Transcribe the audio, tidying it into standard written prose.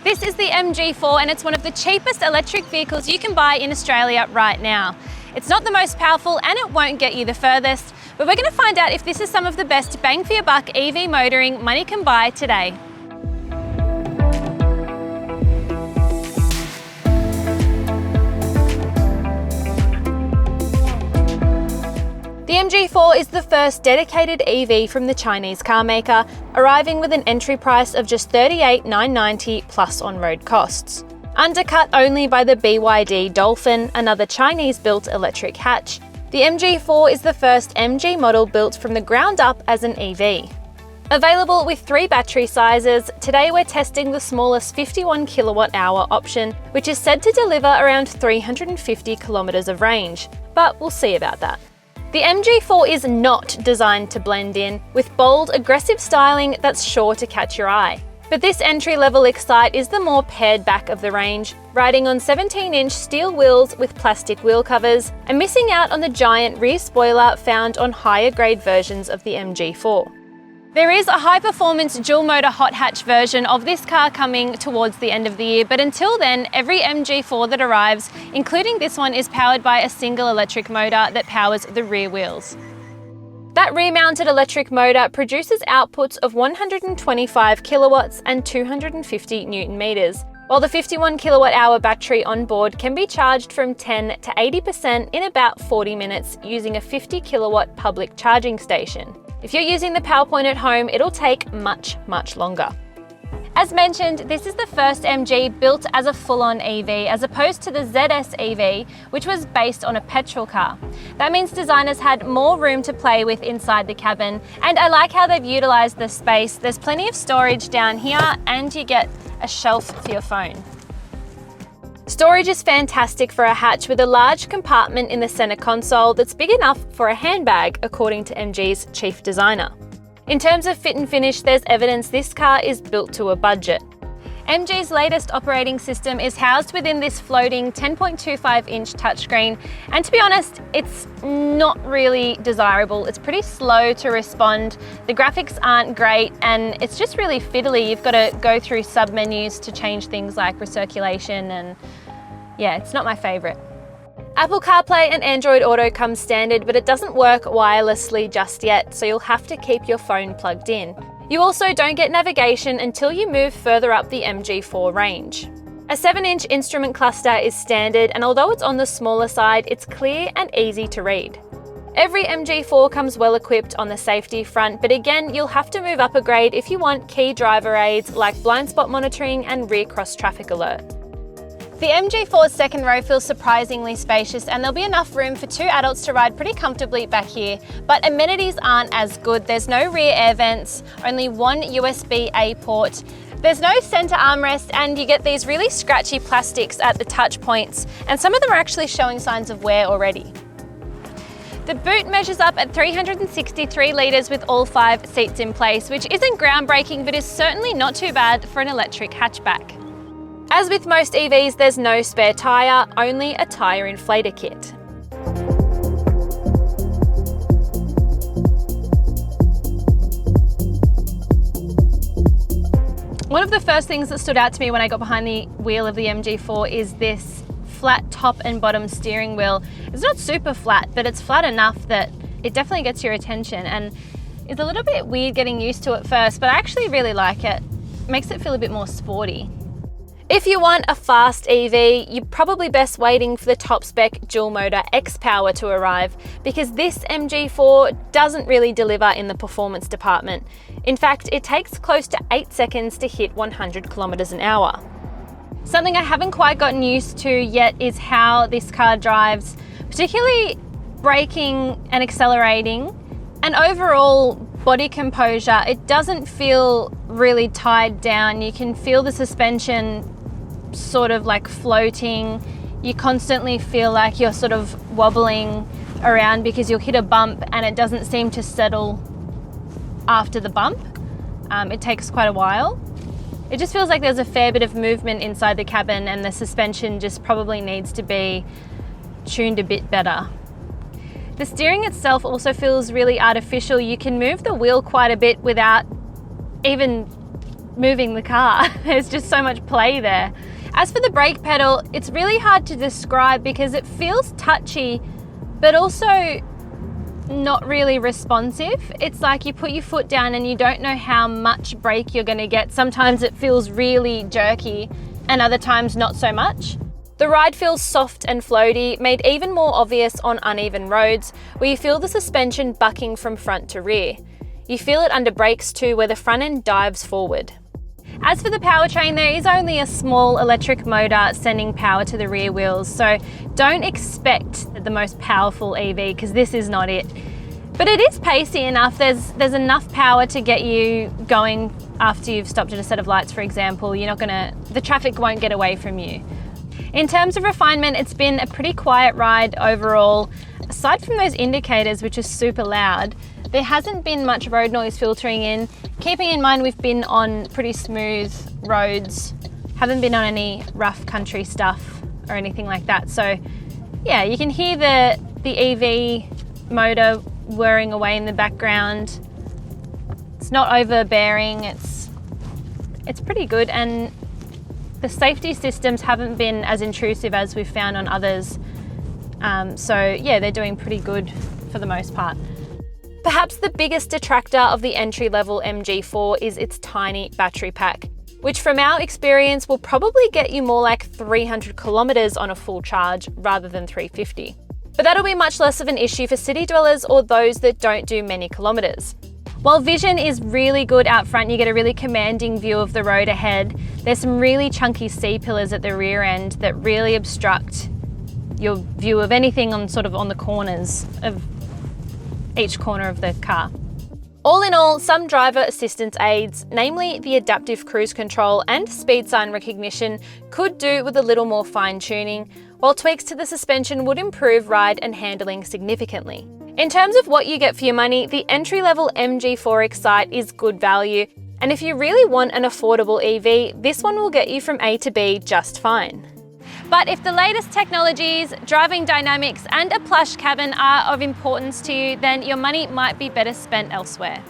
This is the MG4 and it's one of the cheapest electric vehicles you can buy in Australia right now. It's not the most powerful and it won't get you the furthest, but we're going to find out if this is some of the best bang for your buck EV motoring money can buy today. The MG4 is the first dedicated EV from the Chinese car maker, arriving with an entry price of just $38,990 plus on-road costs. Undercut only by the BYD Dolphin, another Chinese-built electric hatch, the MG4 is the first MG model built from the ground up as an EV. Available with 3 battery sizes, today we're testing the smallest 51 kilowatt-hour option, which is said to deliver around 350 kilometers of range, but we'll see about that. The MG4 is not designed to blend in, with bold, aggressive styling that's sure to catch your eye. But this entry-level Excite is the more pared back of the range, riding on 17-inch steel wheels with plastic wheel covers, and missing out on the giant rear spoiler found on higher-grade versions of the MG4. There is a high-performance dual-motor hot hatch version of this car coming towards the end of the year, but until then, every MG4 that arrives, including this one, is powered by a single electric motor that powers the rear wheels. That rear-mounted electric motor produces outputs of 125 kilowatts and 250 newton meters, while the 51 kilowatt-hour battery on board can be charged from 10 to 80% in about 40 minutes using a 50 kilowatt public charging station. If you're using the PowerPoint at home, it'll take much longer. As mentioned, this is the first MG built as a full-on EV, as opposed to the ZS EV, which was based on a petrol car. That means designers had more room to play with inside the cabin, and I like how they've utilised the space. There's plenty of storage down here, and you get a shelf for your phone. Storage is fantastic for a hatch, with a large compartment in the centre console that's big enough for a handbag, according to MG's chief designer. In terms of fit and finish, there's evidence this car is built to a budget. MG's latest operating system is housed within this floating 10.25-inch touchscreen, and to be honest, it's not really desirable. It's pretty slow to respond, the graphics aren't great, and it's just really fiddly. You've got to go through sub-menus to change things like recirculation, and yeah, it's not my favourite. Apple CarPlay and Android Auto come standard, but it doesn't work wirelessly just yet, so you'll have to keep your phone plugged in. You also don't get navigation until you move further up the MG4 range. A 7-inch instrument cluster is standard, and although it's on the smaller side, it's clear and easy to read. Every MG4 comes well equipped on the safety front, but again, you'll have to move up a grade if you want key driver aids like blind spot monitoring and rear cross traffic alert. The MG4's second row feels surprisingly spacious, and there'll be enough room for 2 adults to ride pretty comfortably back here, but amenities aren't as good. There's no rear air vents, only one USB-A port. There's no centre armrest, and you get these really scratchy plastics at the touch points, and some of them are actually showing signs of wear already. The boot measures up at 363 litres with all 5 seats in place, which isn't groundbreaking, but is certainly not too bad for an electric hatchback. As with most EVs, there's no spare tyre, only a tyre inflator kit. One of the first things that stood out to me when I got behind the wheel of the MG4 is this flat top and bottom steering wheel. It's not super flat, but it's flat enough that it definitely gets your attention, and it's a little bit weird getting used to it first, but I actually really like it. It makes it feel a bit more sporty. If you want a fast EV, you're probably best waiting for the top spec dual motor X-Power to arrive, because this MG4 doesn't really deliver in the performance department. In fact, it takes close to 8 seconds to hit 100 kilometers an hour. Something I haven't quite gotten used to yet is how this car drives, particularly braking and accelerating, and overall body composure. It doesn't feel really tied down. You can feel the suspension sort of like floating. You constantly feel like you're sort of wobbling around because you'll hit a bump and it doesn't seem to settle after the bump. It takes quite a while. It just feels like there's a fair bit of movement inside the cabin, and the suspension just probably needs to be tuned a bit better. The steering itself also feels really artificial. You can move the wheel quite a bit without even moving the car. There's just so much play there. As for the brake pedal, it's really hard to describe because it feels touchy, but also not really responsive. It's like you put your foot down and you don't know how much brake you're going to get. Sometimes it feels really jerky and other times not so much. The ride feels soft and floaty, made even more obvious on uneven roads where you feel the suspension bucking from front to rear. You feel it under brakes too, where the front end dives forward. As for the powertrain, there is only a small electric motor sending power to the rear wheels, so don't expect the most powerful EV because this is not it. But it is pacey enough. There's enough power to get you going after you've stopped at a set of lights, for example. The traffic won't get away from you. In terms of refinement, it's been a pretty quiet ride overall. Aside from those indicators, which are super loud, there hasn't been much road noise filtering in. Keeping in mind we've been on pretty smooth roads, haven't been on any rough country stuff or anything like that. So yeah, you can hear the EV motor whirring away in the background. It's not overbearing, it's pretty good, and the safety systems haven't been as intrusive as we've found on others. So yeah, they're doing pretty good for the most part. Perhaps the biggest detractor of the entry-level MG4 is its tiny battery pack, which from our experience will probably get you more like 300 kilometers on a full charge rather than 350. But that'll be much less of an issue for city dwellers or those that don't do many kilometers. While vision is really good out front, you get a really commanding view of the road ahead. There's some really chunky C-pillars at the rear end that really obstruct your view of anything on the corners of each corner of the car. All in all, some driver assistance aids, namely the adaptive cruise control and speed sign recognition, could do with a little more fine-tuning, while tweaks to the suspension would improve ride and handling significantly. In terms of what you get for your money, the entry-level MG4 Excite is good value, and if you really want an affordable EV, this one will get you from A to B just fine. But if the latest technologies, driving dynamics, and a plush cabin are of importance to you, then your money might be better spent elsewhere.